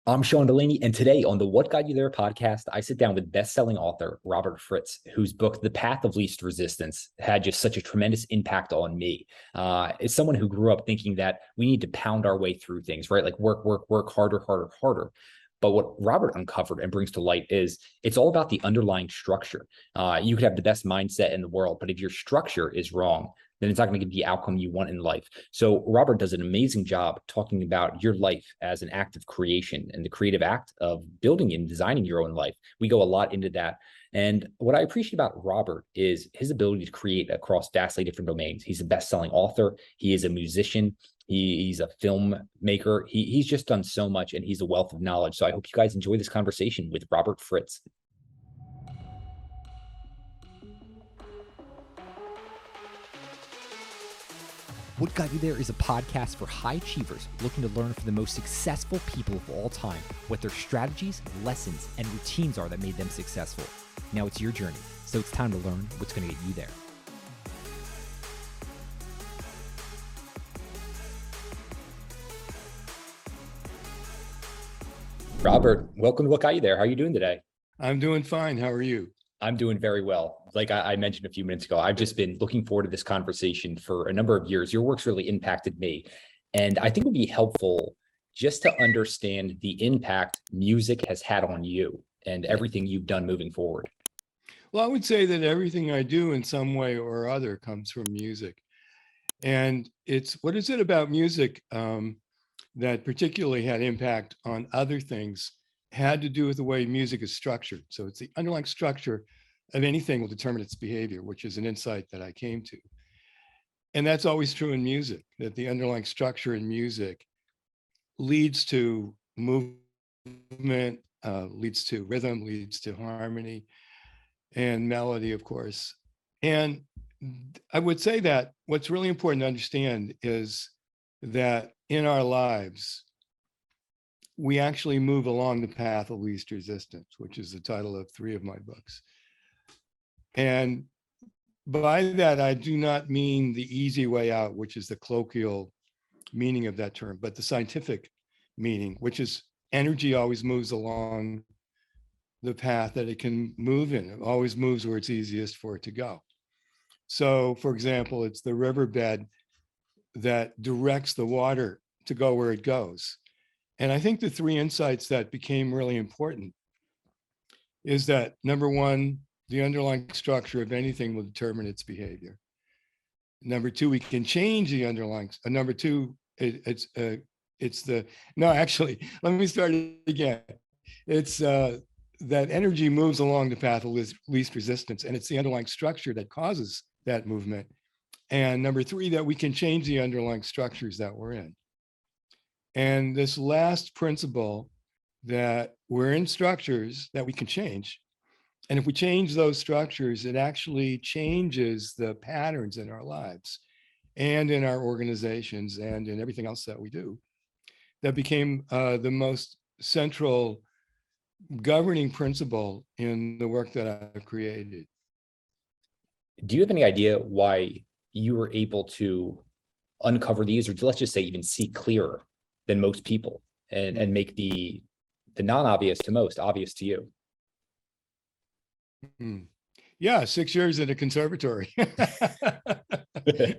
I'm Sean Delaney, and today on the What Got You There podcast, I sit down with best-selling author Robert Fritz, whose book, The Path of Least Resistance, had just such a tremendous impact on me. As someone who grew up thinking that we need to pound our way through things, right? Like work, harder, harder, harder. But what Robert uncovered and brings to light is it's all about the underlying structure. You could have the best mindset in the world, but if your structure is wrong, then it's not going to get the outcome you want in life. So Robert does an amazing job talking about your life as an act of creation and the creative act of building and designing your own life. We go a lot into that. And what I appreciate about Robert is his ability to create across vastly different domains. He's a best-selling author. He is a musician. He's a filmmaker. He's just done so much, and he's a wealth of knowledge. So I hope you guys enjoy this conversation with Robert Fritz. What Got You There is a podcast for high achievers looking to learn from the most successful people of all time what their strategies, lessons, and routines are that made them successful. Now it's your journey, so it's time to learn what's going to get you there. Robert, welcome to What Got You There. How are you doing today? I'm doing fine. How are you? I'm doing very well. Like I mentioned a few minutes ago, I've just been looking forward to this conversation for a number of years. Your work's really impacted me. And I think it would be helpful just to understand the impact music has had on you and everything you've done moving forward. Well, I would say that everything I do in some way or other comes from music. And what is it about music that particularly had impact on other things had to do with the way music is structured. So it's the underlying structure of anything will determine its behavior, which is an insight that I came to. And that's always true in music, that the underlying structure in music leads to movement, leads to rhythm, leads to harmony and melody, of course. And I would say that what's really important to understand is that in our lives, we actually move along the path of least resistance, which is the title of 3 of my books. And by that, I do not mean the easy way out, which is the colloquial meaning of that term, but the scientific meaning, which is energy always moves along the path that it can move in. It always moves where it's easiest for it to go. So, for example, it's the riverbed that directs the water to go where it goes. And I think the 3 insights that became really important is that, number 1, the underlying structure of anything will determine its behavior. Number 2, we can change the underlying. Number 2, let me start it again. It's that energy moves along the path of least resistance, and it's the underlying structure that causes that movement. And number 3, that we can change the underlying structures that we're in. And this last principle, that we're in structures that we can change. And if we change those structures, it actually changes the patterns in our lives and in our organizations and in everything else that we do. That became the most central governing principle in the work that I've created. Do you have any idea why you were able to uncover these, or let's just say even see clearer than most people, and make the non-obvious to most obvious to you? Yeah, 6 years at a conservatory. Well,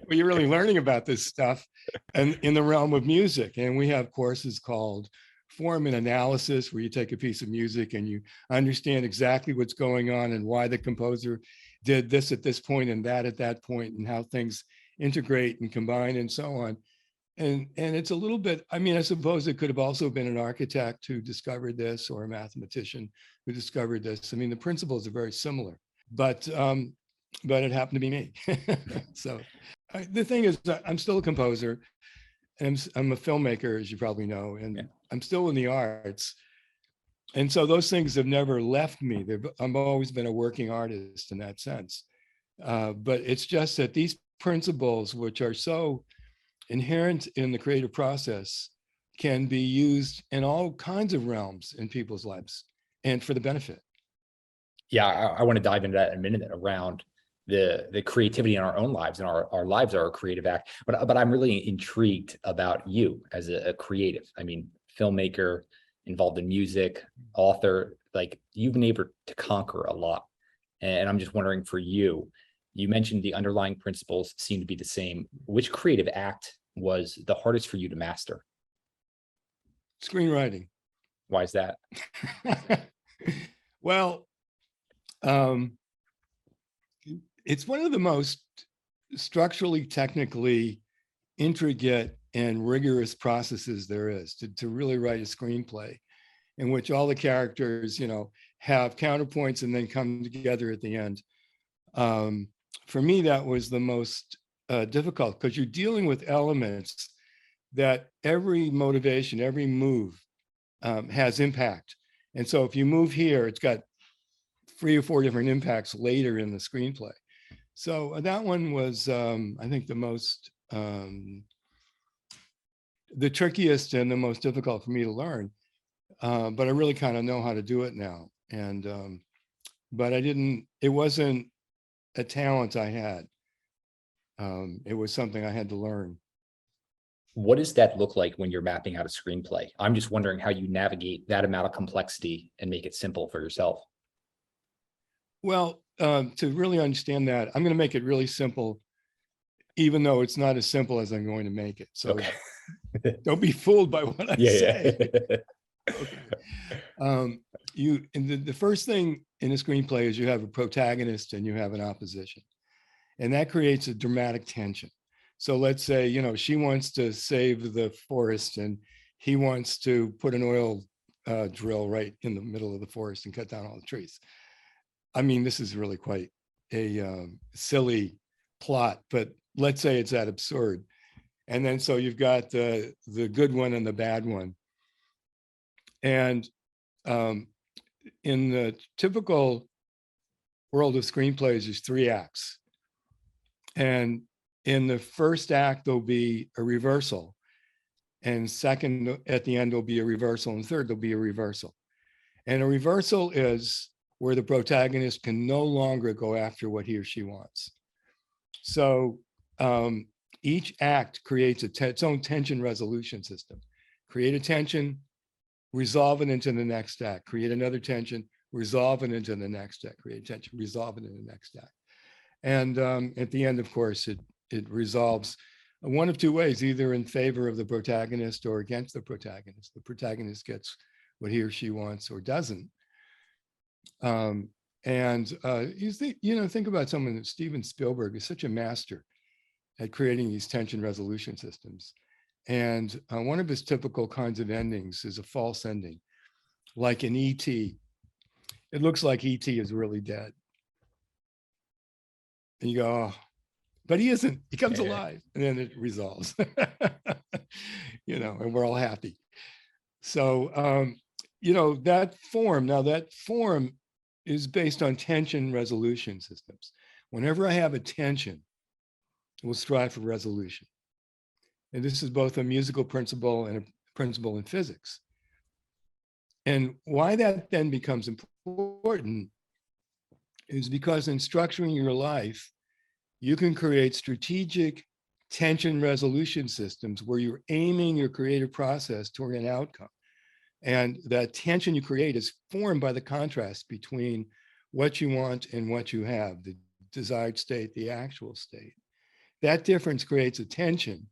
you're really learning about this stuff and in the realm of music. And we have courses called form and analysis, where you take a piece of music and you understand exactly what's going on and why the composer did this at this point and that at that point, and how things integrate and combine and so on. And it's a little bit, I suppose it could have also been an architect who discovered this, or a mathematician who discovered this. The principles are very similar, but it happened to be me. So the thing is, I'm still a composer, and I'm a filmmaker, as you probably know, and yeah. I'm still in the arts. And so those things have never left me. I've always been a working artist in that sense. But it's just that these principles, which are so inherent in the creative process, can be used in all kinds of realms in people's lives and for the benefit. Yeah, I want to dive into that in a minute around the creativity in our own lives, and our lives are a creative act. But I'm really intrigued about you as a creative. Filmmaker, involved in music, author, like you've been able to conquer a lot. And I'm just wondering for you, you mentioned the underlying principles seem to be the same. Which creative act was the hardest for you to master? Screenwriting. Why is that? Well, it's one of the most structurally, technically intricate and rigorous processes there is to really write a screenplay in which all the characters, have counterpoints and then come together at the end. For me, that was the most difficult because you're dealing with elements that every motivation, every move has impact. And so if you move here, it's got 3 or 4 different impacts later in the screenplay. So that one was, I think, the trickiest and the most difficult for me to learn. But I really kind of know how to do it now. And, but it wasn't a talent I had. It was something I had to learn. What does that look like when you're mapping out a screenplay? I'm just wondering how you navigate that amount of complexity and make it simple for yourself. Well, to really understand that, I'm going to make it really simple, even though it's not as simple as I'm going to make it. So okay. Don't be fooled by what I say. Yeah. Okay. The first thing in a screenplay is you have a protagonist and you have an opposition, and that creates a dramatic tension. So let's say, she wants to save the forest and he wants to put an oil drill right in the middle of the forest and cut down all the trees. I mean, this is really quite a silly plot, but let's say it's that absurd. And then so you've got the good one and the bad one. And in the typical world of screenplays, there's 3 acts. And in the first act, there'll be a reversal. And second, at the end, there'll be a reversal. And third, there'll be a reversal. And a reversal is where the protagonist can no longer go after what he or she wants. So each act creates its own tension resolution system. Create a tension, resolve it into the next act. Create another tension, resolve it into the next act. Create tension, resolve it into the next act. And at the end, of course, it resolves one of 2 ways, either in favor of the protagonist or against the protagonist. The protagonist gets what he or she wants or doesn't. Think about someone that Steven Spielberg is such a master at creating these tension resolution systems. And one of his typical kinds of endings is a false ending, like in E.T. It looks like E.T. is really dead. And you go, oh, but he isn't. He comes alive, and then it resolves. And we're all happy. So, that form is based on tension resolution systems. Whenever I have a tension, we'll strive for resolution. And this is both a musical principle and a principle in physics. And why that then becomes important is because in structuring your life, you can create strategic tension resolution systems where you're aiming your creative process toward an outcome. And that tension you create is formed by the contrast between what you want and what you have, the desired state, the actual state. That difference creates a tension,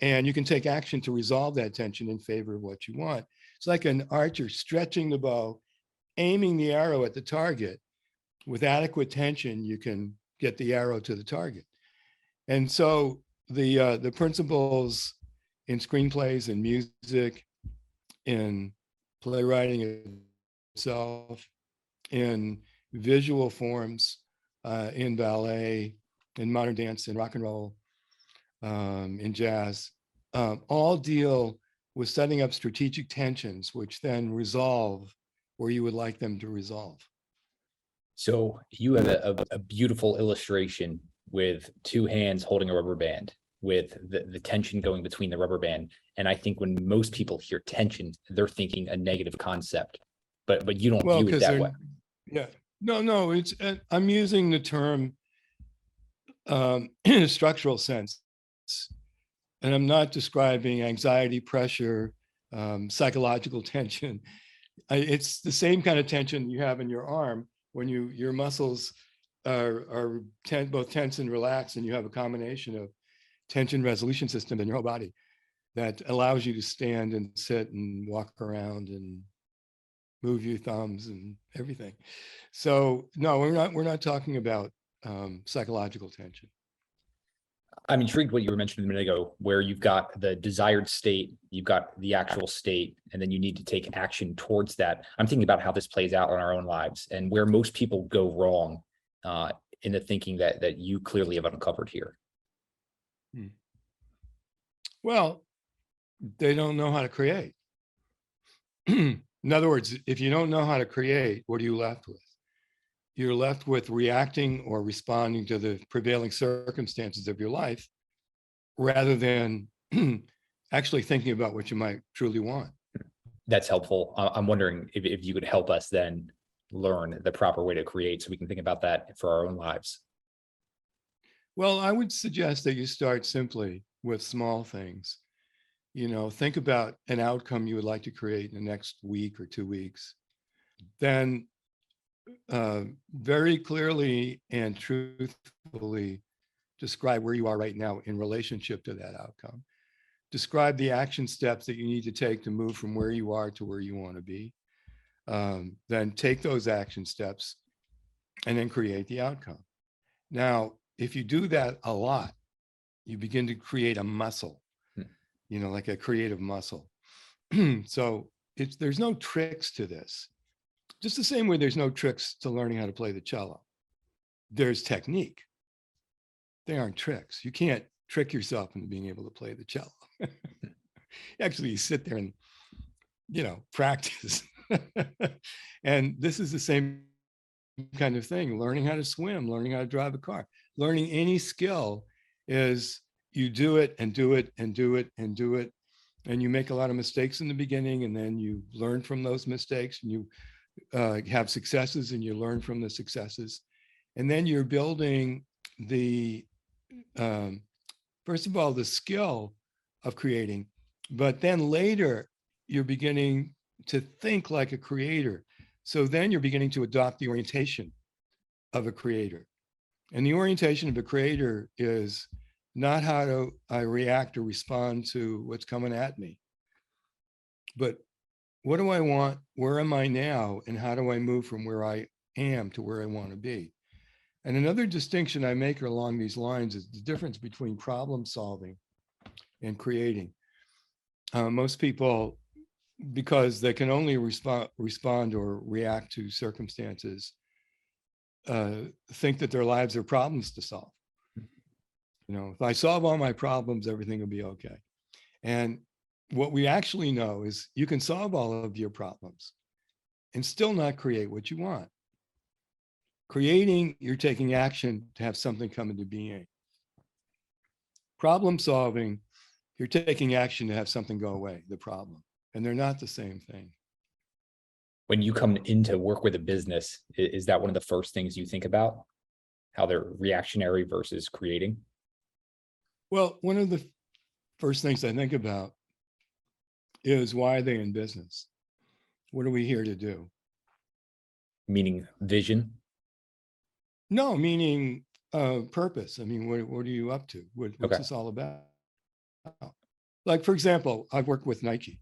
and you can take action to resolve that tension in favor of what you want. It's like an archer stretching the bow, aiming the arrow at the target. With adequate tension, you can get the arrow to the target. And so the principles in screenplays and music, in playwriting itself, in visual forms, in ballet, in modern dance, in rock and roll, in jazz, all deal with setting up strategic tensions, which then resolve where you would like them to resolve. So you have a beautiful illustration with 2 hands holding a rubber band, with the tension going between the rubber band. And I think when most people hear tension, they're thinking a negative concept, but you don't view it that way. Yeah, no, I'm using the term in a structural sense, and I'm not describing anxiety, pressure, psychological tension. It's the same kind of tension you have in your arm when your muscles are both tense and relaxed, and you have a combination of tension resolution system in your whole body that allows you to stand and sit and walk around and move your thumbs and everything. So no, we're not talking about psychological tension. I'm intrigued what you were mentioning a minute ago, where you've got the desired state, you've got the actual state, and then you need to take action towards that. I'm thinking about how this plays out in our own lives and where most people go wrong in the thinking that you clearly have uncovered here. Well, they don't know how to create. In other words, if you don't know how to create, what are you left with? You're left with reacting or responding to the prevailing circumstances of your life rather than actually thinking about what you might truly want. That's helpful. I'm wondering if you could help us then learn the proper way to create so we can think about that for our own lives. Well, I would suggest that you start simply with small things. Think about an outcome you would like to create in the next week or 2 weeks. Then very clearly and truthfully describe where you are right now in relationship to that outcome. Describe the action steps that you need to take to move from where you are to where you want to be. Then take those action steps and then create the outcome. Now, if you do that a lot, you begin to create a muscle, like a creative muscle. So there's no tricks to this. Just the same way there's no tricks to learning how to play the cello. There's technique. They aren't tricks. You can't trick yourself into being able to play the cello. Actually, you sit there and, practice. And this is the same kind of thing. Learning how to swim, learning how to drive a car, learning any skill is you do it and do it and do it and do it. And you make a lot of mistakes in the beginning, and then you learn from those mistakes, and you have successes and you learn from the successes. And then you're building first of all, the skill of creating, but then later you're beginning to think like a creator. So then you're beginning to adopt the orientation of a creator. And the orientation of a creator is not how do I react or respond to what's coming at me, but what do I want? Where am I now? And how do I move from where I am to where I want to be? And another distinction I make along these lines is the difference between problem solving and creating. Most people, because they can only respond or react to circumstances, think that their lives are problems to solve. If I solve all my problems, everything will be okay. And what we actually know is you can solve all of your problems and still not create what you want. Creating, you're taking action to have something come into being. Problem solving, you're taking action to have something go away, the problem. And they're not the same thing. When you come in to work with a business, is that one of the first things you think about? How they're reactionary versus creating? Well, one of the first things I think about is why are they in business? What are we here to do? Meaning vision? No, meaning purpose. I mean, what are you up to? What's this all about? Like, for example, I've worked with Nike,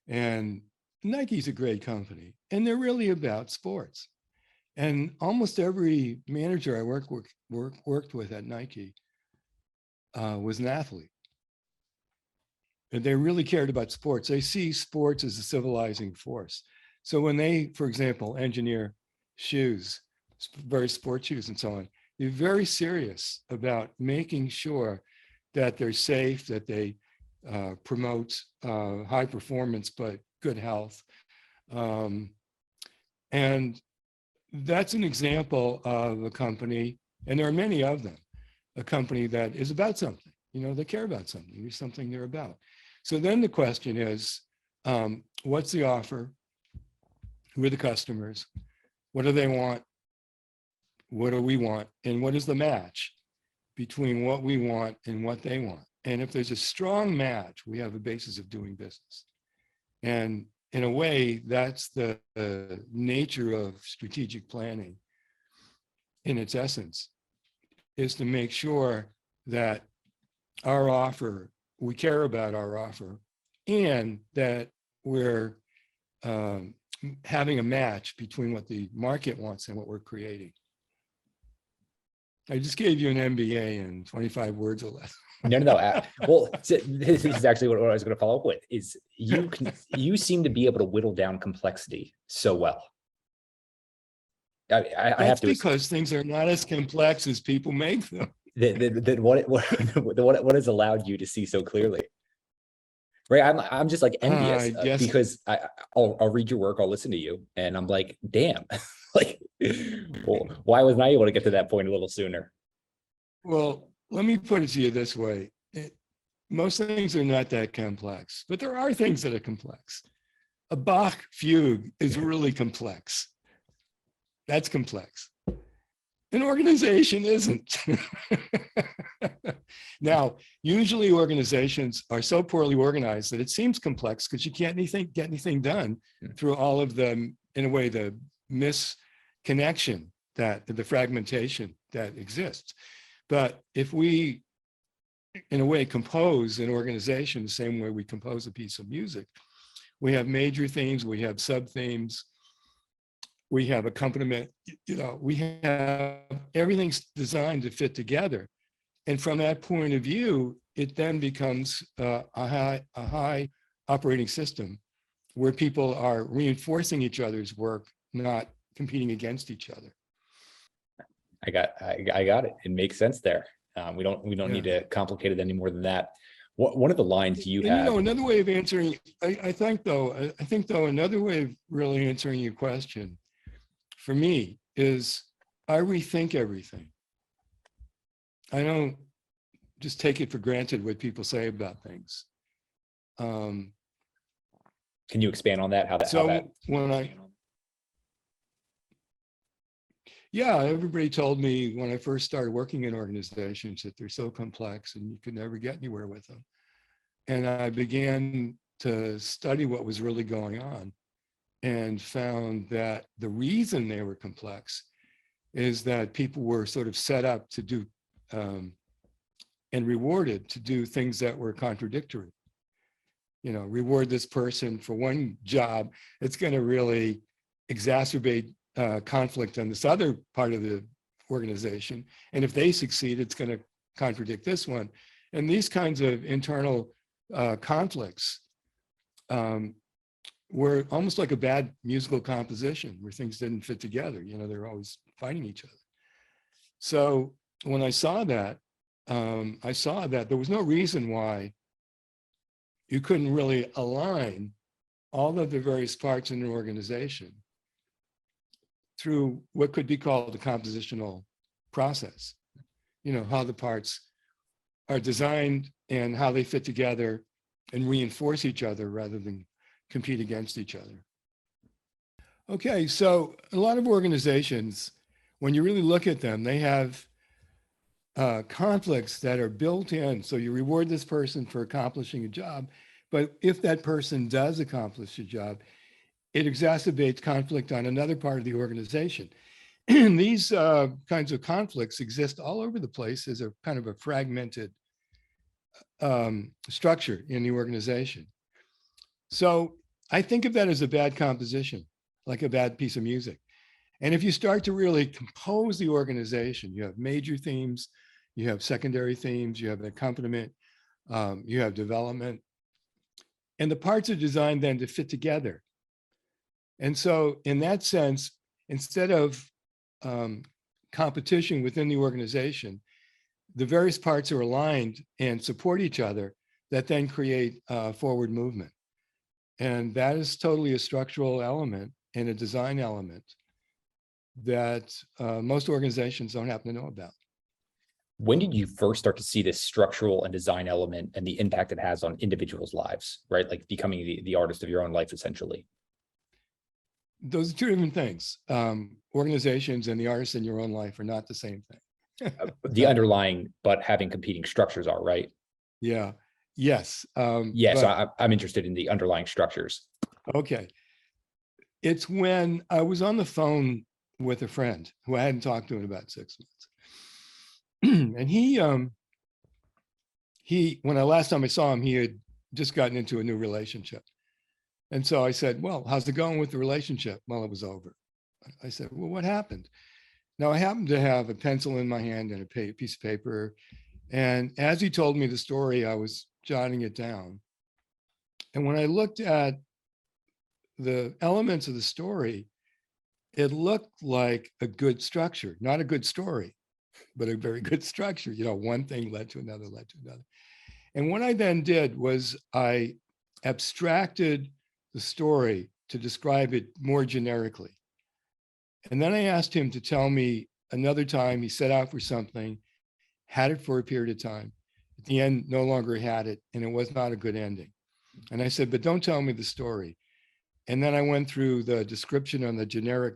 and Nike's a great company, and they're really about sports. And almost every manager I worked with at Nike was an athlete. And they really cared about sports. They see sports as a civilizing force. So when they, for example, engineer shoes, various sports shoes and so on, they're very serious about making sure that they're safe, that they promote high performance, but good health. And that's an example of a company, and there are many of them, a company that is about something. They care about something. There's something they're about. So then the question is, what's the offer? Who are the customers? What do they want? What do we want? And what is the match between what we want and what they want? And if there's a strong match, we have a basis of doing business. And in a way, that's the nature of strategic planning in its essence, is to make sure that our offer, we care about our offer, and that we're having a match between what the market wants and what we're creating. I just gave you an MBA in 25 words or less. No. Well, so this is actually what I was going to follow up with. Is you seem to be able to whittle down complexity so well. I have to. Because things are not as complex as people make them. What has allowed you to see so clearly? Right, I'm just like envious because I'll read your work, I'll listen to you, and I'm like, damn, like, well, why wasn't I able to get to that point a little sooner? Well, let me put it to you this way. Most things are not that complex, but there are things that are complex. A Bach fugue is really complex. That's complex. An organization isn't. Now, usually organizations are so poorly organized that it seems complex because you can't get anything done through all of the, in a way, the misconnection, that the fragmentation that exists. But if we, in a way, compose an organization the same way we compose a piece of music, we have major themes, we have sub-themes, we have accompaniment, we have everything's designed to fit together. And from that point of view, it then becomes a high operating system where people are reinforcing each other's work, not competing against each other. I got it. It makes sense there. We don't need to complicate it any more than that. One of the lines you have. Another way of answering, I think though, another way of really answering your question for me is I rethink everything. I don't just take it for granted what people say about things. Can you expand on that? Yeah, everybody told me when I first started working in organizations that they're so complex and you could never get anywhere with them. And I began to study what was really going on and found that the reason they were complex is that people were sort of set up to do and rewarded to do things that were contradictory. Reward this person for one job, it's going to really exacerbate conflict on this other part of the organization. And if they succeed, it's going to contradict this one. And these kinds of internal conflicts were almost like a bad musical composition where things didn't fit together. They're always fighting each other. So when I saw that there was no reason why you couldn't really align all of the various parts in an organization through what could be called the compositional process. How the parts are designed and how they fit together and reinforce each other rather than compete against each other. Okay, so a lot of organizations, when you really look at them, they have conflicts that are built in. So you reward this person for accomplishing a job, but if that person does accomplish a job, it exacerbates conflict on another part of the organization. And these kinds of conflicts exist all over the place as a kind of a fragmented structure in the organization. So I think of that as a bad composition, like a bad piece of music. And if you start to really compose the organization, you have major themes, you have secondary themes, you have accompaniment, you have development, and the parts are designed then to fit together. And so in that sense, instead of competition within the organization, the various parts are aligned and support each other that then create forward movement. And that is totally a structural element and a design element that most organizations don't happen to know about. When did you first start to see this structural and design element and the impact it has on individuals' lives, right? Like becoming the artist of your own life, essentially. Those are two different things. Organizations and the artist in your own life are not the same thing. The underlying, but having competing structures are, right? Yeah. Yes. Yeah, so But I'm interested in the underlying structures. okay. It's when I was on the phone with a friend who I hadn't talked to in about 6 months. And when I last time I saw him, he had just gotten into a new relationship. And so I said, well, how's it going with the relationship? Well, it was over. I said, well, what happened? Now I happened to have a pencil in my hand and a piece of paper. And as he told me the story, I was jotting it down. And when I looked at the elements of the story, it looked like a good structure, not a good story, but a very good structure. You know, one thing led to another, led to another. And what I then did was I abstracted the story to describe it more generically. And then I asked him to tell me another time he set out for something, had it for a period of time. At the end, no longer had it, and it was not a good ending. And I said, but don't tell me the story. And then I went through the description on the generic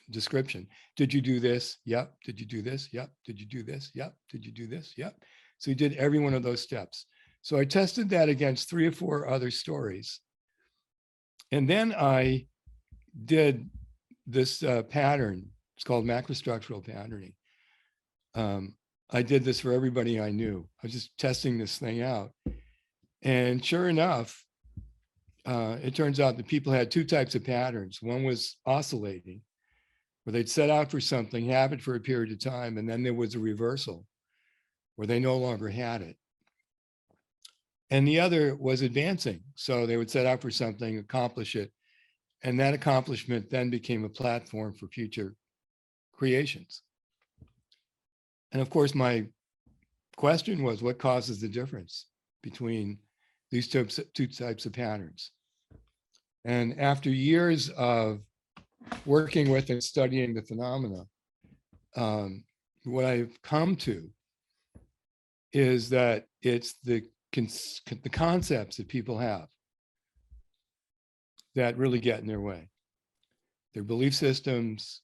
description. Did you do this? Yep. Did you do this? Yep. Did you do this? Yep. Did you do this? Yep. So he did every one of those steps. So I tested that against 3 or 4 other stories. And then I did this pattern. It's called macrostructural patterning. I did this for everybody I knew. I was just testing this thing out. And sure enough, it turns out that people had 2 types of patterns. One was oscillating, where they'd set out for something, have it for a period of time, and then there was a reversal, where they no longer had it. And the other was advancing. So they would set out for something, accomplish it, and that accomplishment then became a platform for future creations. And of course, my question was, what causes the difference between these 2 types of patterns? And after years of working with and studying the phenomena, what I've come to is that it's the concepts that people have that really get in their way. Their belief systems,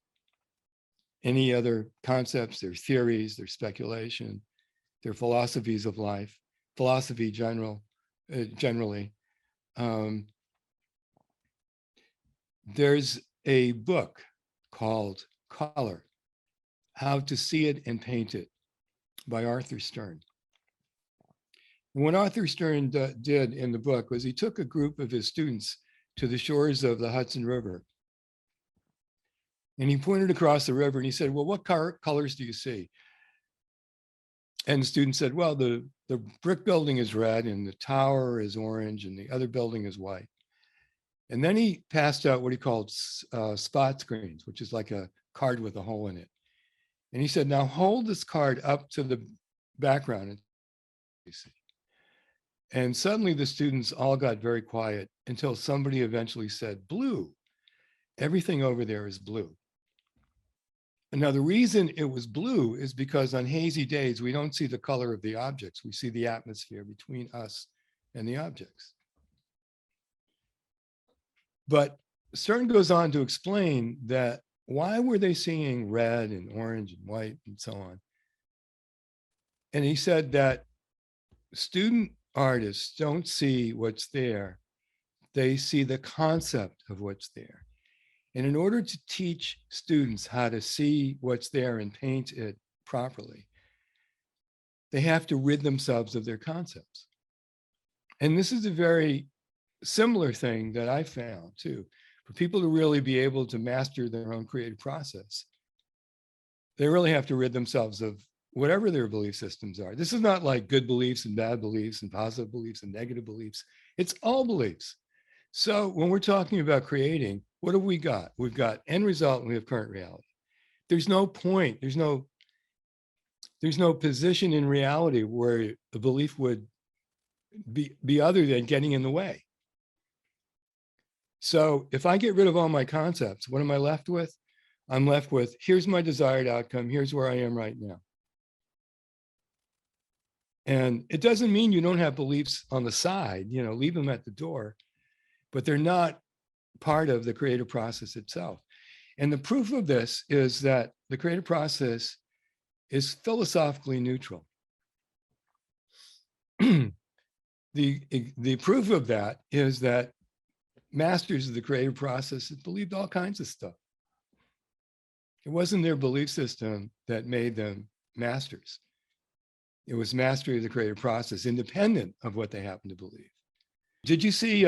any other concepts, their theories, their speculation, their philosophies of life, philosophy generally. There's a book called Color, How to See It and Paint It by Arthur Stern. And what Arthur Stern did in the book was he took a group of his students to the shores of the Hudson River. And he pointed across the river and he said, well, what colors do you see? And the student said, well, the brick building is red and the tower is orange and the other building is white. And then he passed out what he called spot screens, which is like a card with a hole in it. And he said, now hold this card up to the background and you see. And suddenly the students all got very quiet until somebody eventually said, blue. Everything over there is blue. And now the reason it was blue is because on hazy days, we don't see the color of the objects. We see the atmosphere between us and the objects. But Stern goes on to explain that why were they seeing red and orange and white and so on? And he said that student artists don't see what's there. They see the concept of what's there. And in order to teach students how to see what's there and paint it properly, they have to rid themselves of their concepts. And this is a very similar thing that I found too. For people to really be able to master their own creative process, they really have to rid themselves of whatever their belief systems are. This is not like good beliefs and bad beliefs and positive beliefs and negative beliefs. It's all beliefs. So when we're talking about creating, what have we got? We've got end result and we have current reality. There's no point, there's no position in reality where the belief would be other than getting in the way. So if I get rid of all my concepts, what am I left with? I'm left with, here's my desired outcome, here's where I am right now. And it doesn't mean you don't have beliefs on the side, you know, leave them at the door, but they're not part of the creative process itself. And the proof of this is that the creative process is philosophically neutral. the proof of that is that masters of the creative process believed all kinds of stuff. It wasn't their belief system that made them masters. It was mastery of the creative process, independent of what they happened to believe. Did you see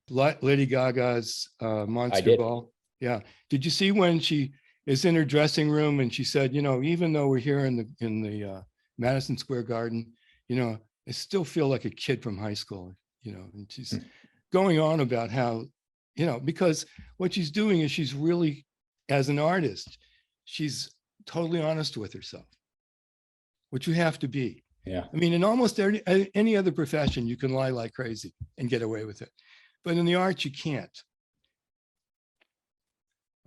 Lady Gaga's I Monster did. Ball? Yeah. Did you see when she is in her dressing room and she said, even though we're here in the Madison Square Garden, I still feel like a kid from high school, and she's going on about how, because what she's doing is she's really, as an artist, she's totally honest with herself, which you have to be. Yeah. I mean, in almost any other profession, you can lie like crazy and get away with it. But in the arts, you can't.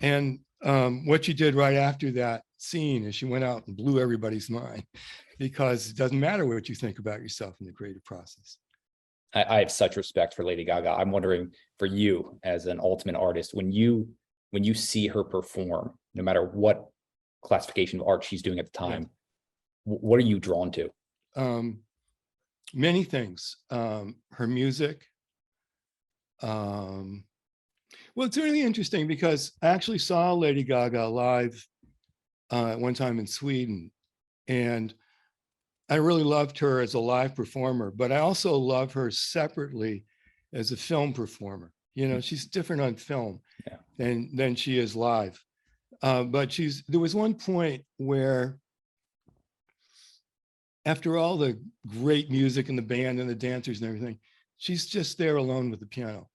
And what she did right after that scene is she went out and blew everybody's mind, because it doesn't matter what you think about yourself in the creative process. I have such respect for Lady Gaga. I'm wondering, for you as an ultimate artist, when you see her perform, no matter what classification of art she's doing at the time, what are you drawn to? Many things. Her music. Well, it's really interesting because I actually saw Lady Gaga live at one time in Sweden, and I really loved her as a live performer, but I also love her separately as a film performer. She's different on film than she is live. But there was one point where, after all the great music and the band and the dancers and everything, she's just there alone with the piano.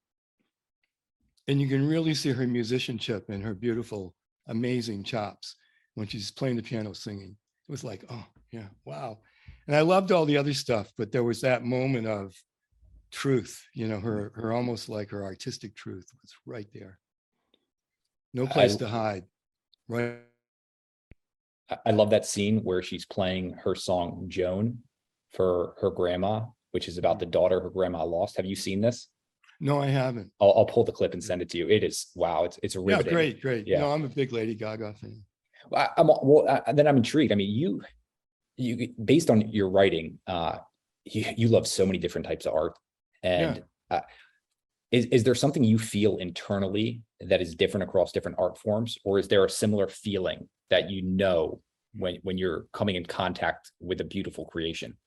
And you can really see her musicianship and her beautiful, amazing chops when she's playing the piano singing. It was like, oh, yeah, wow. And I loved all the other stuff, but there was that moment of truth, her almost like her artistic truth was right there. No place to hide, right? I love that scene where she's playing her song Joan for her grandma, which is about the daughter her grandma lost. Have you seen this? No, I haven't. I'll pull the clip and send it to you. It is, wow, it's riveting. Yeah, great. Yeah. I'm a big Lady Gaga fan. Then I'm intrigued. I mean, you based on your writing, you love so many different types of art, and is there something you feel internally that is different across different art forms, or is there a similar feeling that when you're coming in contact with a beautiful creation?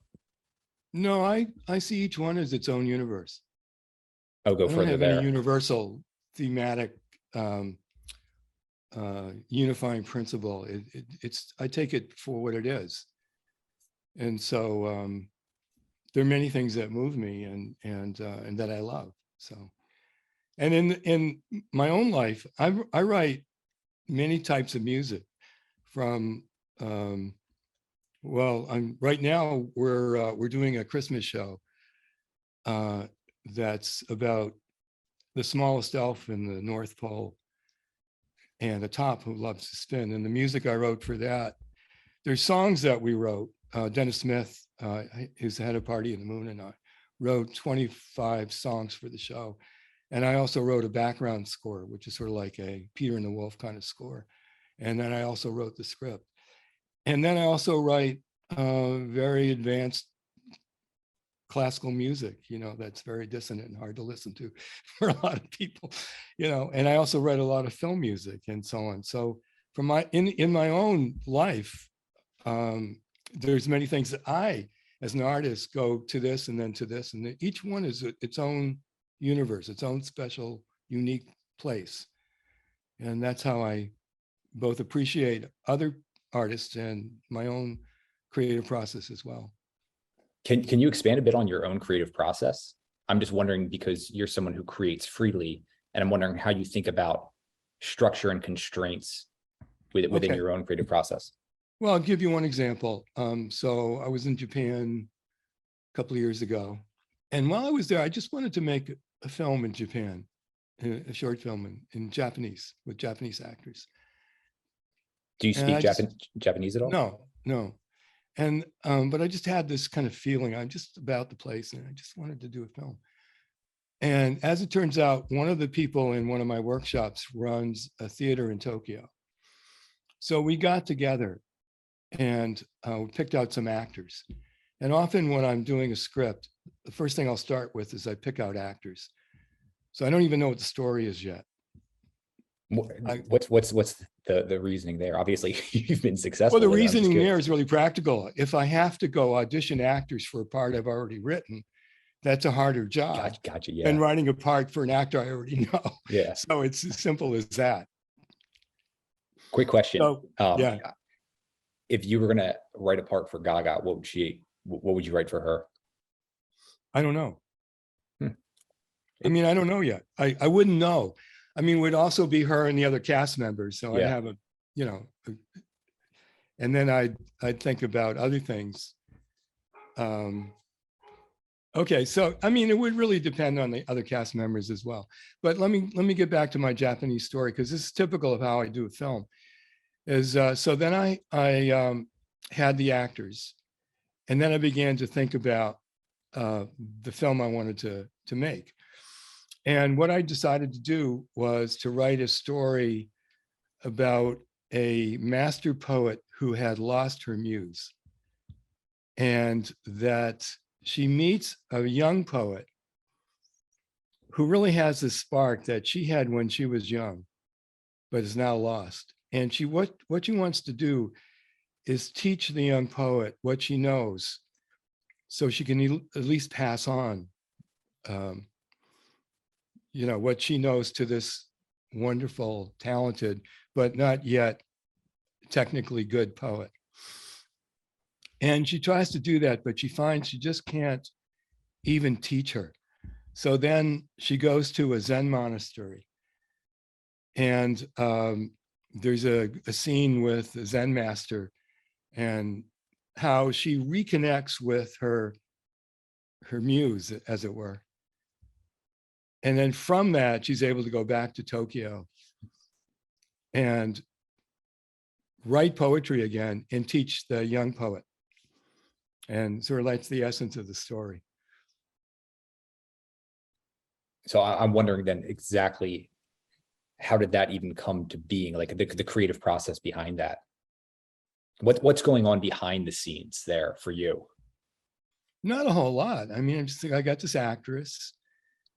No, I see each one as its own universe. Oh, go I don't further have there. any universal thematic unifying principle. I take it for what it is. And so there are many things that move me and that I love. So, and in my own life, I write many types of music. From right now we're doing a Christmas show that's about the smallest elf in the North Pole and a top who loves to spin. And the music I wrote for that, there's songs that we wrote. Dennis Smith, who's the head of Party in the Moon, and I wrote 25 songs for the show. And I also wrote a background score, which is sort of like a Peter and the Wolf kind of score. And then I also wrote the script. And then I also write very advanced classical music, that's very dissonant and hard to listen to for a lot of people, and I also write a lot of film music and so on. So from in my own life, there's many things that I, as an artist, go to this and then to this, and each one is its own universe, its own special, unique place. And that's how I both appreciate other artists and my own creative process as well. Can you expand a bit on your own creative process? I'm just wondering, because you're someone who creates freely, and I'm wondering how you think about structure and constraints within your own creative process. Well, I'll give you one example. So I was in Japan a couple of years ago, and while I was there, I just wanted to make a film in Japan, a short film in Japanese with Japanese actors. Do you speak Japanese at all? No. And but I just had this kind of feeling. I'm just about the place, and I just wanted to do a film. And as it turns out, one of the people in one of my workshops runs a theater in Tokyo. So we got together and we picked out some actors. And often when I'm doing a script, the first thing I'll start with is I pick out actors. So I don't even know what the story is yet. What's the reasoning there? Obviously, you've been Well, successful the with it. I'm just reasoning there curious. is really practical. If I have to go audition actors for a part I've already written, that's a harder job Gotcha. than Yeah. writing a part for an actor I already know. Yeah. So it's as simple as that. Quick question. So yeah, If you were gonna write a part for Gaga, what would you write for her? I don't know. Hmm. I mean, I don't know yet. I wouldn't know. I mean, it would also be her and the other cast members. So I'd Yeah. have and then I'd think about other things. Okay, so I mean, it would really depend on the other cast members as well. But let me get back to my Japanese story, because this is typical of how I do a film. So then I had the actors, and then I began to think about the film I wanted to make. And what I decided to do was to write a story about a master poet who had lost her muse, and that she meets a young poet who really has this spark that she had when she was young, but is now lost. And what she wants to do is teach the young poet what she knows, so she can at least pass on, um, what she knows to this wonderful, talented, but not yet technically good poet. And she tries to do that, but she finds she just can't even teach her. So then she goes to a Zen monastery, and there's a scene with the Zen master and how she reconnects with her muse, as it were. And then from that, she's able to go back to Tokyo and write poetry again and teach the young poet. And sort of that's the essence of the story. So I'm wondering then exactly how did that even come to being, like the creative process behind that? What's going on behind the scenes there for you? Not a whole lot. I mean, I just think I got this actress.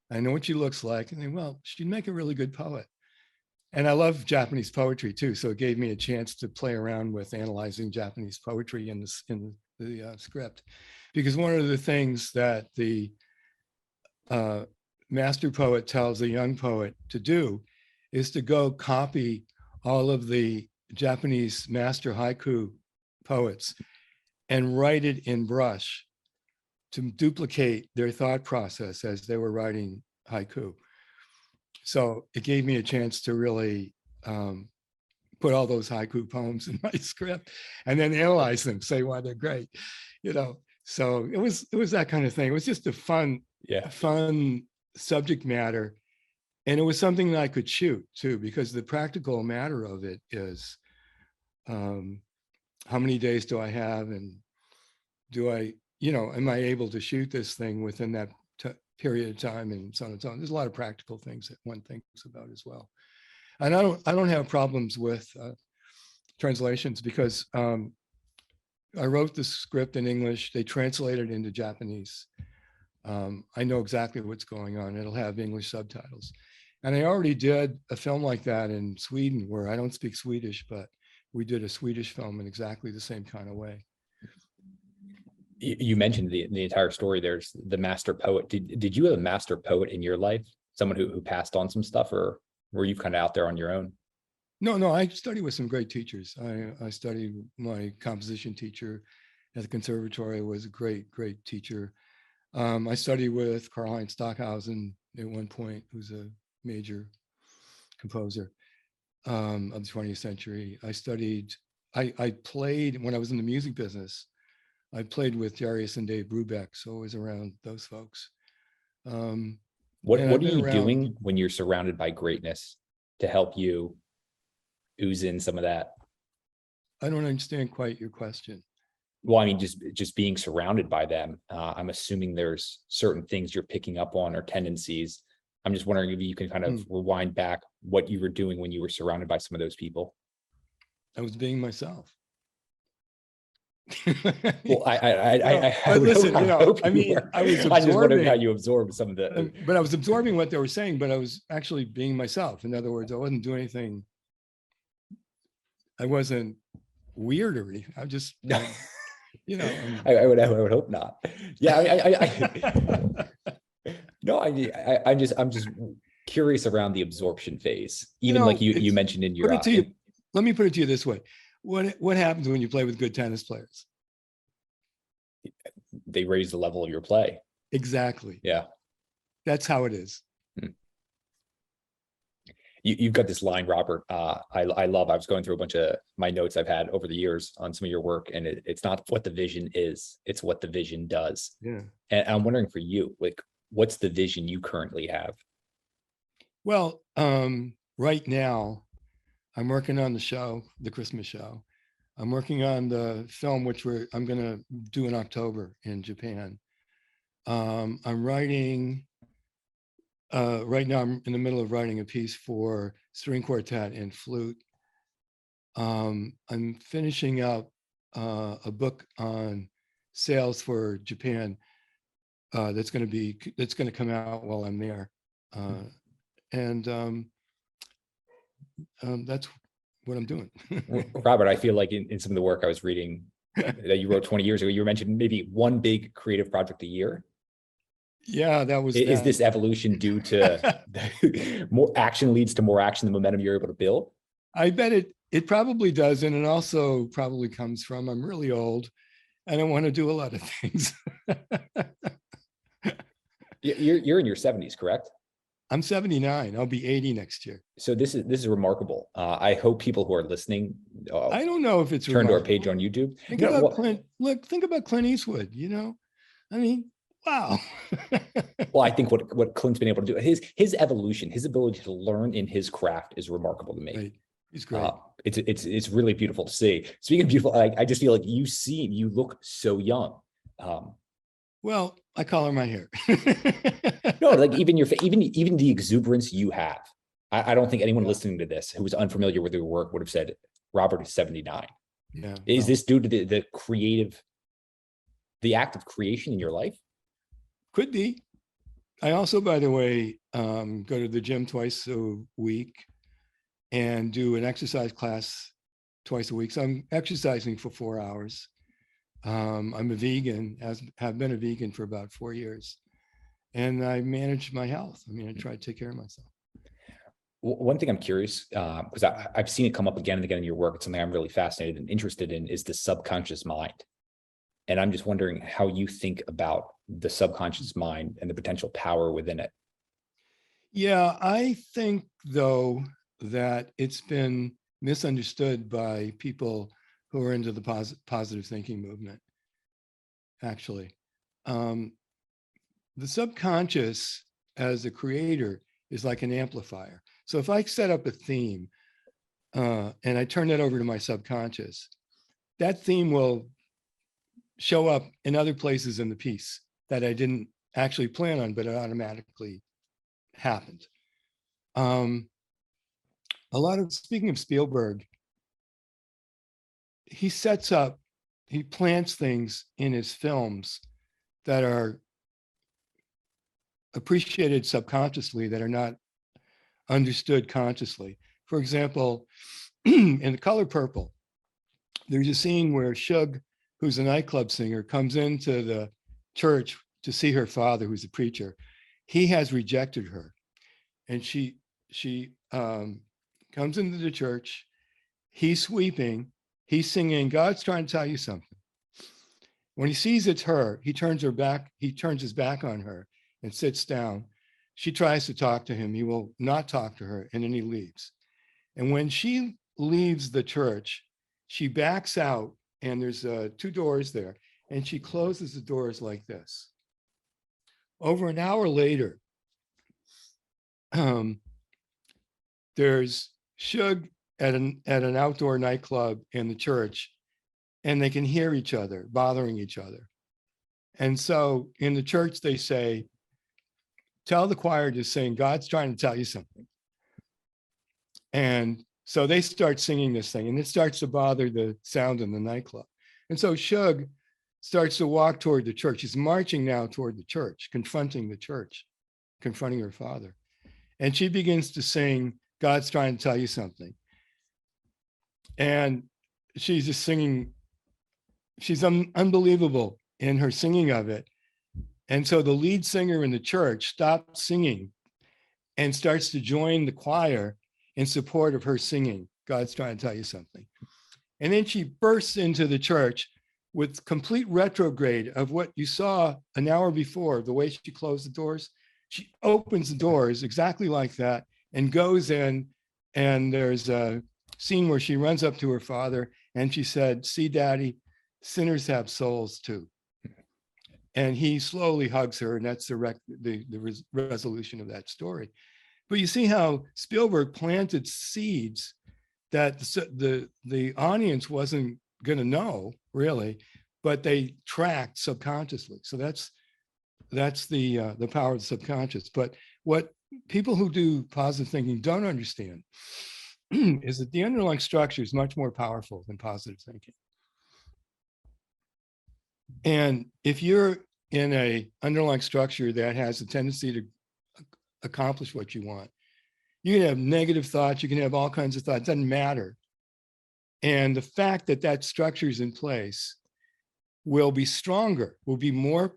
I know what she looks like. And then, well, she'd make a really good poet. And I love Japanese poetry too. So it gave me a chance to play around with analyzing Japanese poetry in the script. Because one of the things that the master poet tells the young poet to do is to go copy all of the Japanese master haiku poets and write it in brush to duplicate their thought process as they were writing haiku. So it gave me a chance to really put all those haiku poems in my script and then analyze them, say why they're great, So it was that kind of thing. It was just a fun subject matter. And it was something that I could shoot too, because the practical matter of it is how many days do I have, and do I, am I able to shoot this thing within that period of time, and so on and so on. There's a lot of practical things that one thinks about as well. And I don't have problems with translations, because I wrote the script in English. They translated it into Japanese. I know exactly what's going on. It'll have English subtitles. And I already did a film like that in Sweden, where I don't speak Swedish, but we did a Swedish film in exactly the same kind of way. You mentioned the entire story. There's the master poet. Did you have a master poet in your life? Someone who passed on some stuff, or were you kind of out there on your own? No, I studied with some great teachers. I studied, my composition teacher at the conservatory was a great teacher. I studied with Karl-Heinz Stockhausen at one point, who's a major composer of the 20th century. I played, when I was in the music business, I played with Darius and Dave Brubeck, so I was around those folks. What are you doing when you're surrounded by greatness to help you ooze in some of that? I don't understand quite your question. Well, I mean, just being surrounded by them. I'm assuming there's certain things you're picking up on or tendencies. I'm just wondering if you can kind of rewind back what you were doing when you were surrounded by some of those people. I was being myself. Well, I But would listen, hope I you mean, were. I was I just wondering how absorbing, you absorb some of the. but I was absorbing what they were saying, but I was actually being myself. In other words, I wasn't doing anything. I wasn't weird or anything. I just, I would hope not. Yeah, no, I'm just curious around the absorption phase. Even like you mentioned in your. Put it to you. Let me put it to you this way: what happens when you play with good tennis players? They raise the level of your play. Exactly. Yeah. That's how it is. You've got this line, Robert. I love. I was going through a bunch of my notes I've had over the years on some of your work, and it's not what the vision is; it's what the vision does. Yeah. And I'm wondering for you, like, what's the vision you currently have? Well, right now, I'm working on the show, the Christmas show. I'm working on the film, which I'm going to do in October in Japan. I'm writing. Right now, I'm in the middle of writing a piece for string quartet and flute. I'm finishing up a book on sales for Japan that's going to come out while I'm there, and that's what I'm doing. Robert, I feel like in some of the work I was reading that you wrote 20 years ago, you mentioned maybe one big creative project a year. Yeah, that was. Is this evolution due to more action leads to more action, the momentum you're able to build? I bet it probably does, and it also probably comes from I'm really old. I don't want to do a lot of things. You're in your 70s, correct? I'm 79. I'll be 80 next year. So this is remarkable. I hope people who are listening. I don't know if it's turn remarkable. to our page on YouTube. Think about Clint. Look, think about Clint Eastwood. I mean, wow. Well, I think what Clint's been able to do, his evolution, his ability to learn in his craft is remarkable to me. Right. He's great. It's really beautiful to see. Speaking of beautiful, I just feel like you look so young. Well, I color my hair. No, like even the exuberance you have. I don't think anyone listening to this who was unfamiliar with your work would have said Robert is 79. Yeah. Is this due to the act of creation in your life? Could be. I also, by the way, go to the gym twice a week and do an exercise class twice a week. So I'm exercising for 4 hours. I'm a vegan, have been a vegan for about 4 years, and I manage my health. I mean, I try to take care of myself. One thing I'm curious, because I've seen it come up again and again in your work. It's something I'm really fascinated and interested in, is the subconscious mind. And I'm just wondering how you think about the subconscious mind and the potential power within it. Yeah, I think, though, that it's been misunderstood by people who are into the positive thinking movement, actually. The subconscious as a creator is like an amplifier. So if I set up a theme and I turn that over to my subconscious, that theme will show up in other places in the piece that I didn't actually plan on, but it automatically happened. Speaking of Spielberg, he plants things in his films that are appreciated subconsciously, that are not understood consciously. For example, in The Color Purple, there's a scene where Shug, who's a nightclub singer, comes into the church to see her father, who's a preacher. He has rejected her, and she comes into the church. He's sweeping. He's singing, "God's trying to tell you something." When he sees it's her, he turns his back on her and sits down. She tries to talk to him. He will not talk to her, and then he leaves. And when she leaves the church, she backs out, and there's 2 doors there, and she closes the doors like this. Over an hour later, there's Shug at an outdoor nightclub in the church, and they can hear each other bothering each other. And so in the church, they say, tell the choir to sing, "God's trying to tell you something." And so they start singing this thing, and it starts to bother the sound in the nightclub. And so Shug starts to walk toward the church. She's marching now toward the church, confronting the church, confronting her father. And she begins to sing, God's trying to tell you something. And she's just singing. She's unbelievable in her singing of it. And so the lead singer in the church stops singing and starts to join the choir in support of her singing, God's trying to tell you something. And then she bursts into the church with complete retrograde of what you saw an hour before, the way she closed the doors. She opens the doors exactly like that and goes in, and there's a scene where she runs up to her father and she said, see, Daddy, sinners have souls too. And he slowly hugs her, and that's the resolution of that story. But you see how Spielberg planted seeds that the audience wasn't going to know really, but they tracked subconsciously. So that's the power of the subconscious. But what people who do positive thinking don't understand is that the underlying structure is much more powerful than positive thinking. And if you're in a underlying structure that has a tendency to accomplish what you want, you can have negative thoughts, you can have all kinds of thoughts, it doesn't matter. And the fact that that structure is in place will be stronger, will be more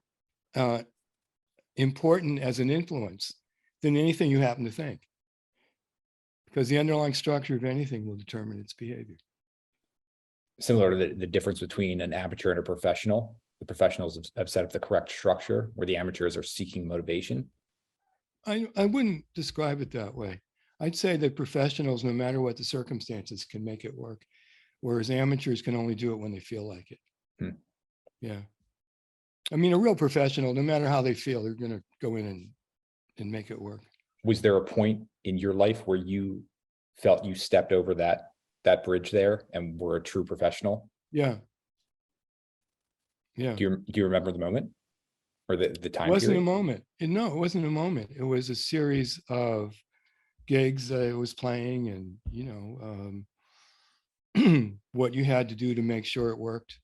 important as an influence than anything you happen to think. Because the underlying structure of anything will determine its behavior. Similar to the difference between an amateur and a professional. The professionals have set up the correct structure where the amateurs are seeking motivation. I wouldn't describe it that way. I'd say that professionals, no matter what the circumstances, can make it work, whereas amateurs can only do it when they feel like it. Yeah. I mean, a real professional, no matter how they feel, they're going to go in and make it work. Was there a point in your life where you felt you stepped over that bridge there and were a true professional? Yeah. Yeah. Do you remember the moment or the time It wasn't period? a moment. No, it wasn't a moment. It was a series of gigs that I was playing, and what you had to do to make sure it worked,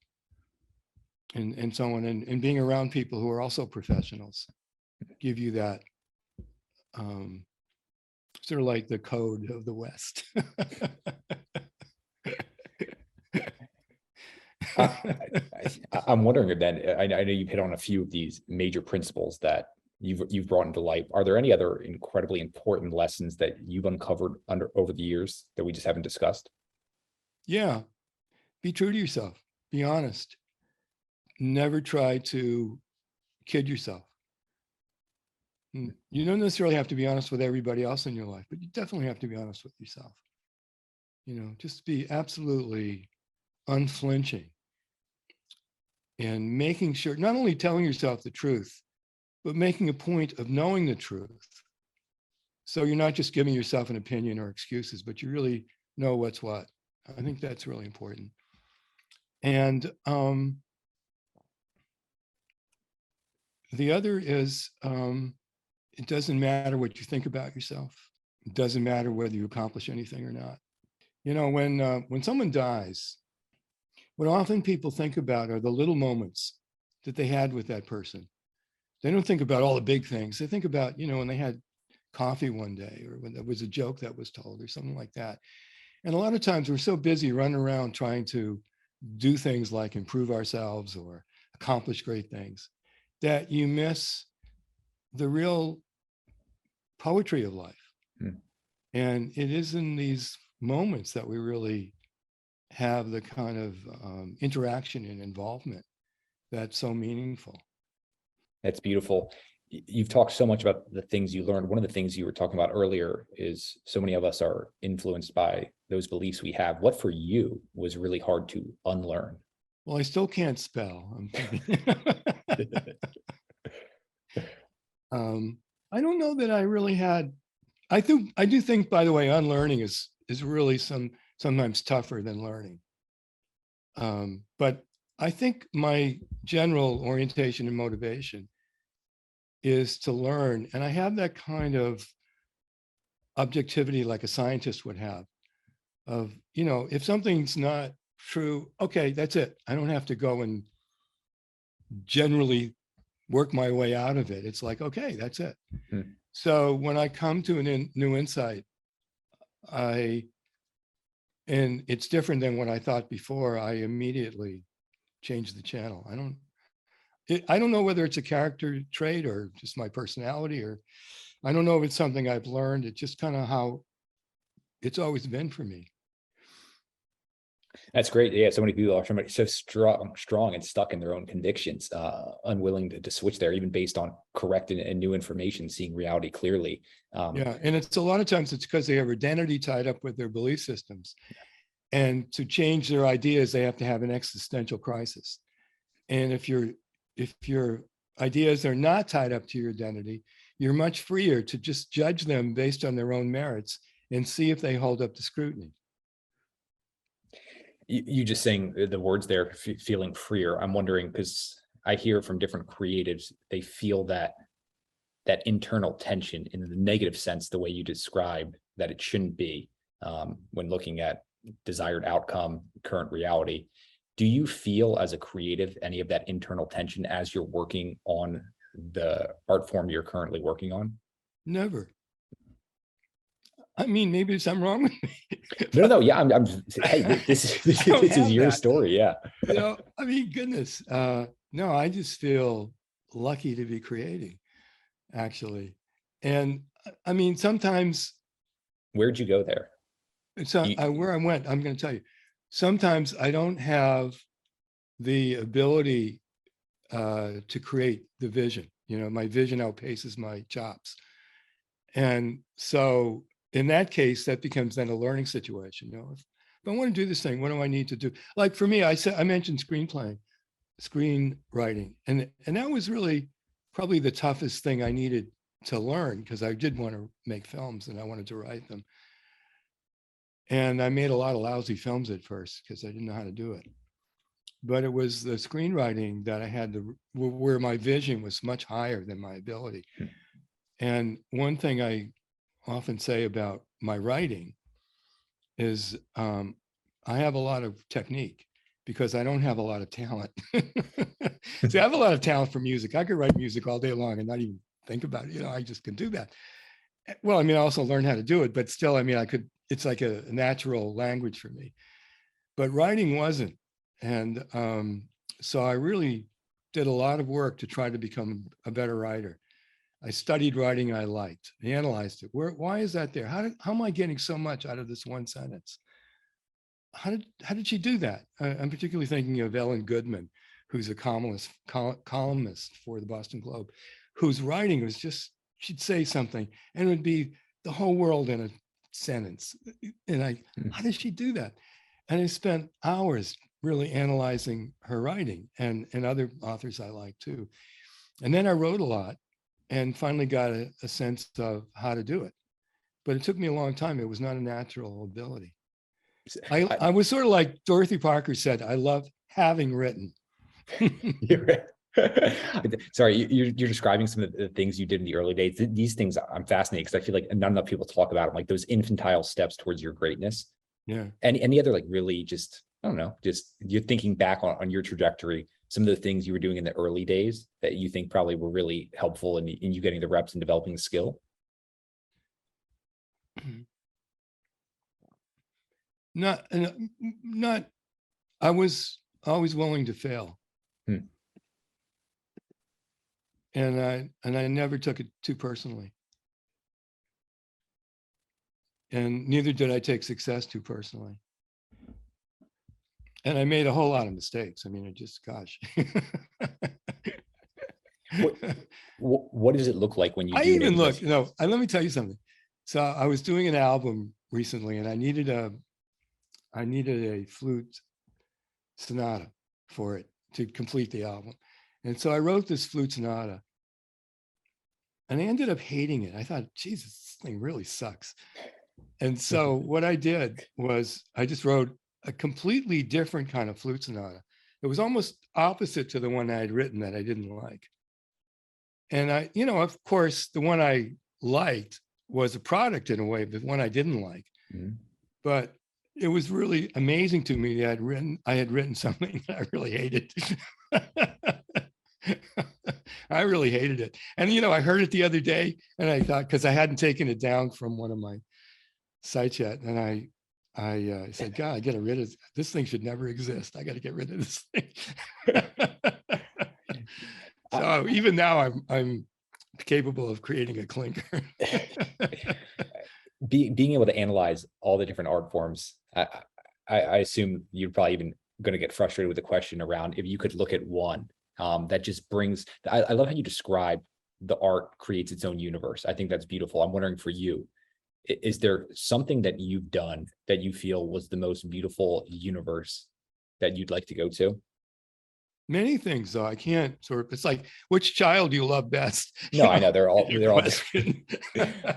and so on, and being around people who are also professionals give you that sort of like the code of the West. I'm wondering then, I know you've hit on a few of these major principles that you've brought into life. Are there any other incredibly important lessons that you've uncovered over the years that we just haven't discussed? Yeah. Be true to yourself. Be honest. Never try to kid yourself. You don't necessarily have to be honest with everybody else in your life, but you definitely have to be honest with yourself. Just be absolutely unflinching and making sure, not only telling yourself the truth, but making a point of knowing the truth. So you're not just giving yourself an opinion or excuses, but you really know what's what. I think that's really important. And the other is, it doesn't matter what you think about yourself. It doesn't matter whether you accomplish anything or not. When someone dies, what often people think about are the little moments that they had with that person. They don't think about all the big things. They think about, when they had coffee one day, or when there was a joke that was told or something like that. And a lot of times we're so busy running around trying to do things like improve ourselves or accomplish great things that you miss the real poetry of life. And it is in these moments that we really have the kind of interaction and involvement that's so meaningful. That's beautiful. You've talked so much about the things you learned. One of the things you were talking about earlier is so many of us are influenced by those beliefs we have. What for you was really hard to unlearn? Well, I still can't spell. I'm kidding. I don't know that I really had. I do think, by the way, unlearning is really sometimes tougher than learning. But I think my general orientation and motivation is to learn, and I have that kind of objectivity like a scientist would have. Of if something's not through, okay, that's it. I don't have to go and generally work my way out of it. It's like, okay, that's it. Hmm. So when I come to a new insight, and it's different than what I thought before, I immediately change the channel. I don't know whether it's a character trait or just my personality, or I don't know if it's something I've learned. It's just kind of how it's always been for me. That's great. Yeah, so many people are so strong and stuck in their own convictions, unwilling to switch there, even based on correct and new information, seeing reality clearly. Yeah, and it's a lot of times it's because they have identity tied up with their belief systems, and to change their ideas, they have to have an existential crisis. And if your ideas are not tied up to your identity, you're much freer to just judge them based on their own merits and see if they hold up to scrutiny. You just saying the words there, feeling freer. I'm wondering, because I hear from different creatives, they feel that internal tension in the negative sense, the way you described that it shouldn't be, when looking at desired outcome, current reality. Do you feel as a creative any of that internal tension as you're working on the art form you're currently working on? Never. I mean, maybe there's something wrong with me. No. Yeah, hey, this is your story. Yeah. I mean, goodness. No, I just feel lucky to be creating, actually. And I mean, sometimes. Where'd you go there? So where I went, I'm going to tell you. Sometimes I don't have the ability to create the vision. My vision outpaces my chops. And so in that case, that becomes then a learning situation. If I want to do this thing, what do I need to do? Like for me, I mentioned screenwriting, and that was really probably the toughest thing I needed to learn, because I did want to make films and I wanted to write them. And I made a lot of lousy films at first because I didn't know how to do it. But it was the screenwriting that I had where my vision was much higher than my ability. And one thing I often say about my writing is I have a lot of technique because I don't have a lot of talent. See, I have a lot of talent for music. I could write music all day long and not even think about it. I just can do that. Well, I mean, I also learned how to do it, but still, I mean, it's like a natural language for me. But writing wasn't. And so I really did a lot of work to try to become a better writer. I studied writing I liked, analyzed it. Why is that there? How am I getting so much out of this one sentence? How did she do that? I'm particularly thinking of Ellen Goodman, who's a columnist for the Boston Globe, whose writing was just, she'd say something and it would be the whole world in a sentence. And how did she do that? And I spent hours really analyzing her writing and other authors I like too. And then I wrote a lot and finally got a sense of how to do it. But it took me a long time. It was not a natural ability. I was sort of like Dorothy Parker said, I love having written. Sorry, you're describing some of the things you did in the early days. These things I'm fascinated because I feel like not enough people talk about them, like those infantile steps towards your greatness. Yeah. And any other, like, really just, I don't know, just you're thinking back on your trajectory, some of the things you were doing in the early days that you think probably were really helpful in you getting the reps and developing the skill? Not, I was always willing to fail. And I never took it too personally. And neither did I take success too personally. And I made a whole lot of mistakes. I mean, gosh. What does it look like when you let me tell you something. So I was doing an album recently and I needed a flute sonata for it to complete the album. And so I wrote this flute sonata and I ended up hating it. I thought, Jesus, this thing really sucks. And so what I did was I just wrote a completely different kind of flute sonata. It was almost opposite to the one I had written that I didn't like. And of course, the one I liked was a product in a way, but one I didn't like. Mm-hmm. But it was really amazing to me that I had written something that I really hated. I really hated it. And, I heard it the other day and I thought, because I hadn't taken it down from one of my sites yet. And I said, God, I got to rid of this thing should never exist. I got to get rid of this thing. So even now I'm capable of creating a clinker. Being able to analyze all the different art forms, I assume you're probably even going to get frustrated with the question around if you could look at one that just brings. I love how you describe the art creates its own universe. I think that's beautiful. I'm wondering for you, is there something that you've done that you feel was the most beautiful universe that you'd like to go to? Many things, though. I can't it's like, which child do you love best? No, I know they're all question.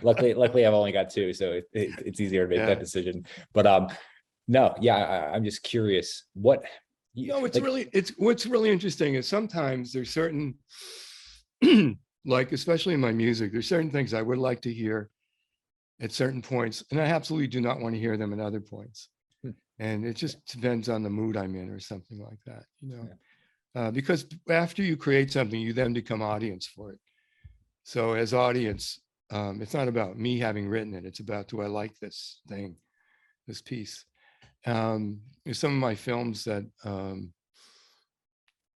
luckily I've only got two, so it's easier to make that decision. But no, yeah, I'm just curious what. No, what's really interesting is sometimes there's certain, like especially in my music, there's certain things I would like to hear at certain points, and I absolutely do not want to hear them at other points. And it just depends on the mood I'm in or something like that, because after you create something, you then become audience for it. So as audience, it's not about me having written it. It's about, do I like this thing, this piece? There's some of my films that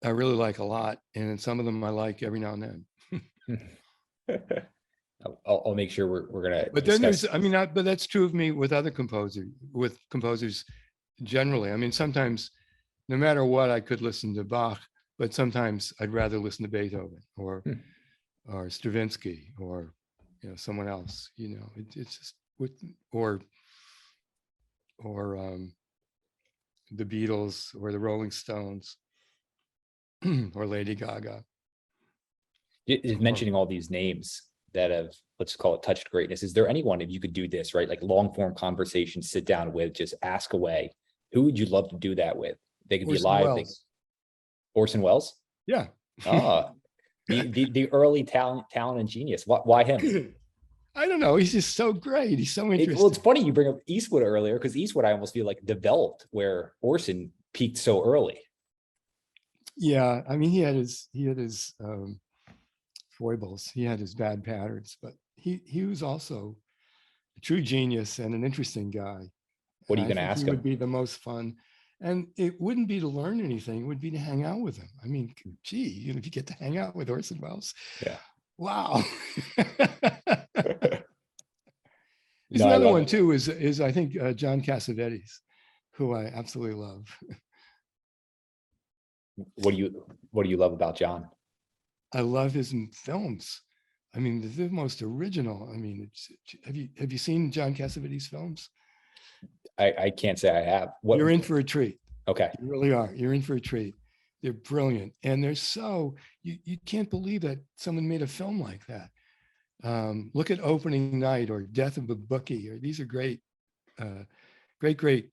I really like a lot, and some of them I like every now and then. I'll make sure we're gonna. But then but that's true of me with other composers generally. I mean, sometimes, no matter what, I could listen to Bach, but sometimes I'd rather listen to Beethoven or Stravinsky or someone else. It's just or the Beatles or the Rolling Stones or Lady Gaga. Mentioning all these names that have, let's call it, touched greatness. Is there anyone, if you could do this, right, like long form conversation, sit down with, just ask away, who would you love to do that with? They could Orson be alive. Welles. Orson Welles? Yeah. The early talent and genius. Why him? I don't know. He's just so great. He's so interesting. Well, it's funny you bring up Eastwood earlier, because Eastwood I almost feel like developed where Orson peaked so early. Yeah, I mean, he had his foibles. He had his bad patterns, but he was also a true genius and an interesting guy. What are you going to ask him? He would be the most fun, and it wouldn't be to learn anything. It would be to hang out with him. I mean, gee, if you get to hang out with Orson Welles, yeah, wow. There's another one too. Is I think John Cassavetes, who I absolutely love. What do you love about John? I love his films. I mean, they're the most original. I mean, have you seen John Cassavetes films? I can't say I have. You're in for a treat. Okay. You really are. You're in for a treat. They're brilliant. And they're you can't believe that someone made a film like that. Look at Opening Night or Death of a Bookie, or these are great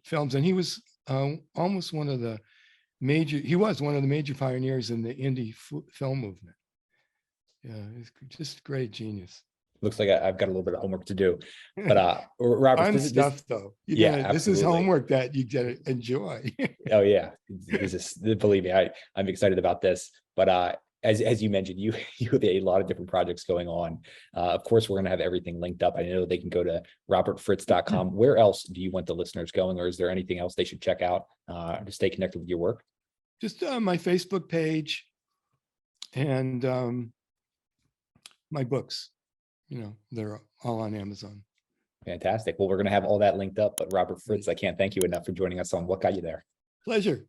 films. And he was almost one of the major pioneers in the indie film movement. Yeah, he's just great genius. Looks like I've got a little bit of homework to do, but Robert, though. This is homework that you get to enjoy. Oh yeah, believe me, I'm excited about this. But as you mentioned, you have a lot of different projects going on. Of course, we're going to have everything linked up. I know they can go to robertfritz.com. Where else do you want the listeners going, or is there anything else they should check out to stay connected with your work? Just my Facebook page and my books. They're all on Amazon. Fantastic. Well, we're going to have all that linked up. But Robert Fritz, I can't thank you enough for joining us on What Got You There. Pleasure.